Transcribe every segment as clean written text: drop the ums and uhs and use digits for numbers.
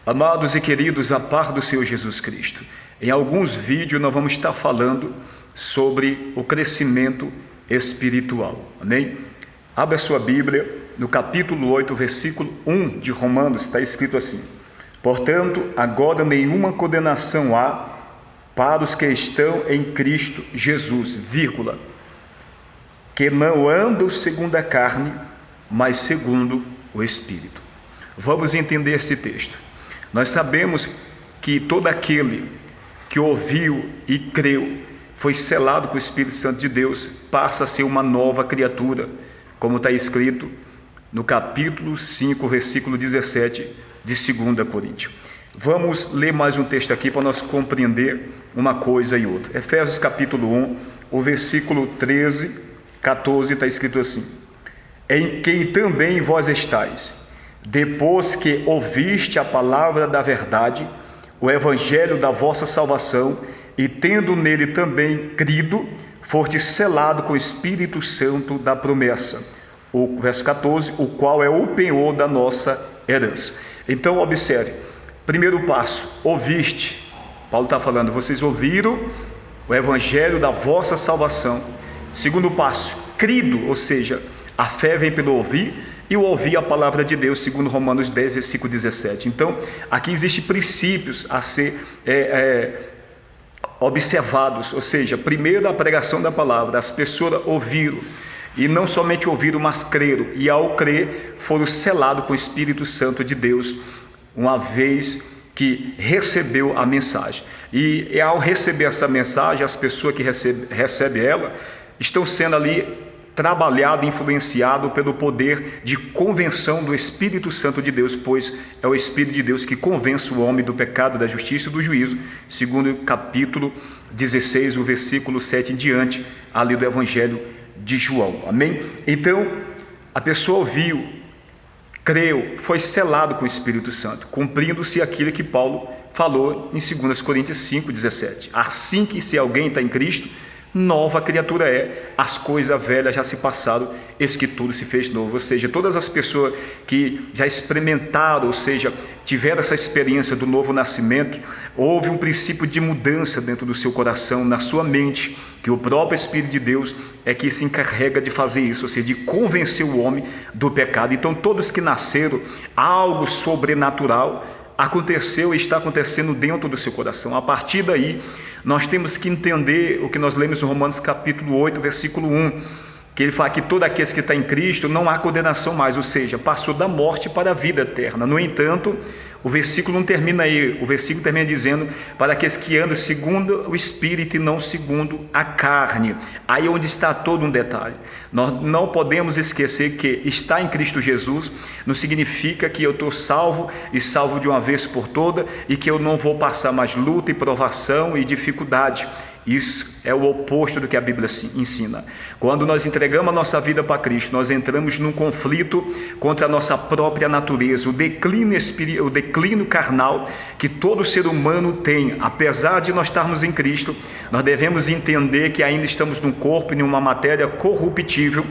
Amados e queridos, a paz do Senhor Jesus Cristo. Em alguns vídeos nós vamos estar falando sobre o crescimento espiritual. Amém? Abra sua Bíblia, no capítulo 8, versículo 1 de Romanos, está escrito assim: portanto, agora nenhuma condenação há para os que estão em Cristo Jesus, vírgula, que não andam segundo a carne, mas segundo o Espírito. Vamos entender esse texto. Nós sabemos que todo aquele que ouviu e creu, foi selado com o Espírito Santo de Deus, passa a ser uma nova criatura, como está escrito no capítulo 5, versículo 17 de 2 Coríntios. Vamos ler mais um texto aqui para nós compreender uma coisa e outra. Efésios capítulo 1, o versículo 13, 14 está escrito assim: em quem também vós estáis, depois que ouviste a palavra da verdade, o evangelho da vossa salvação, e tendo nele também crido, foste selado com o Espírito Santo da promessa. O verso 14, o qual é o penhor da nossa herança. Então observe, primeiro passo, ouviste. Paulo está falando, vocês ouviram o evangelho da vossa salvação. Segundo passo, crido, ou seja, a fé vem pelo ouvir, e o ouvir a palavra de Deus, segundo Romanos 10, versículo 17. Então, aqui existem princípios a ser observados, ou seja, primeiro a pregação da palavra, as pessoas ouviram, e não somente ouviram, mas creram, e ao crer foram selados com o Espírito Santo de Deus, uma vez que recebeu a mensagem. E ao receber essa mensagem, as pessoas que recebem ela, estão sendo ali trabalhado, influenciado pelo poder de convenção do Espírito Santo de Deus, pois é o Espírito de Deus que convence o homem do pecado, da justiça e do juízo, segundo o capítulo 16, o versículo 7 em diante, ali do Evangelho de João. Amém? Então, a pessoa ouviu, creu, foi selado com o Espírito Santo, cumprindo-se aquilo que Paulo falou em 2 Coríntios 5, 17. Assim que se alguém está em Cristo, nova criatura é, as coisas velhas já se passaram, eis que tudo se fez novo. Ou seja, todas as pessoas que já experimentaram, ou seja, tiveram essa experiência do novo nascimento, houve um princípio de mudança dentro do seu coração, na sua mente, que o próprio Espírito de Deus é que se encarrega de fazer isso, ou seja, de convencer o homem do pecado. Então todos que nasceram, algo sobrenatural aconteceu e está acontecendo dentro do seu coração. A partir daí, nós temos que entender o que nós lemos em Romanos capítulo 8, versículo 1, que ele fala que todo aquele que está em Cristo não há condenação mais, ou seja, passou da morte para a vida eterna. No entanto, o versículo não termina aí, o versículo termina dizendo, para aqueles que andam segundo o Espírito e não segundo a carne. Aí é onde está todo um detalhe. Nós não podemos esquecer que estar em Cristo Jesus não significa que eu estou salvo e salvo de uma vez por toda e que eu não vou passar mais luta e provação e dificuldade. Isso é o oposto do que a Bíblia ensina. Quando nós entregamos a nossa vida para Cristo, nós entramos num conflito contra a nossa própria natureza, o declínio carnal que todo ser humano tem. Apesar de nós estarmos em Cristo, nós devemos entender que ainda estamos num corpo e numa matéria corruptível,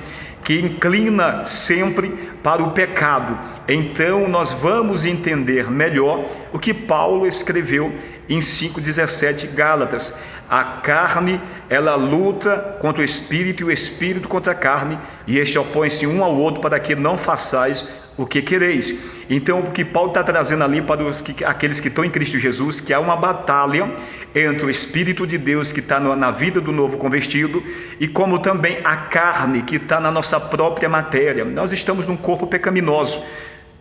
que inclina sempre para o pecado. Então nós vamos entender melhor o que Paulo escreveu em 5,17 Gálatas. A carne, ela luta contra o Espírito e o Espírito contra a carne, e este opõe-se um ao outro para que não façais o que quereis. Então o que Paulo está trazendo ali para aqueles que estão em Cristo Jesus, que há uma batalha entre o Espírito de Deus que está na vida do novo convertido, e como também a carne que está na nossa própria matéria. Nós estamos num corpo pecaminoso,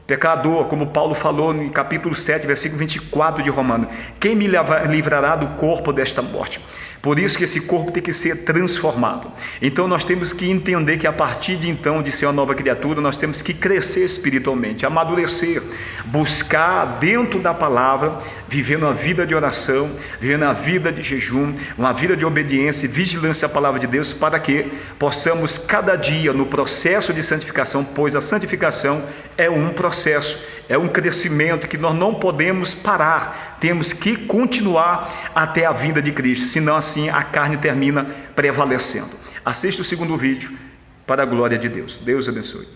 pecador, como Paulo falou no capítulo 7, versículo 24 de Romanos: quem me livrará do corpo desta morte? Por isso que esse corpo tem que ser transformado. Então nós temos que entender que a partir de então, de ser uma nova criatura, nós temos que crescer espiritualmente, amadurecer, buscar dentro da palavra, vivendo uma vida de oração, vivendo uma vida de jejum, uma vida de obediência e vigilância à palavra de Deus, para que possamos cada dia no processo de santificação, pois a santificação é um processo, é um crescimento que nós não podemos parar, temos que continuar até a vinda de Cristo, senão assim a carne termina prevalecendo. Assista o segundo vídeo, para a glória de Deus. Deus abençoe.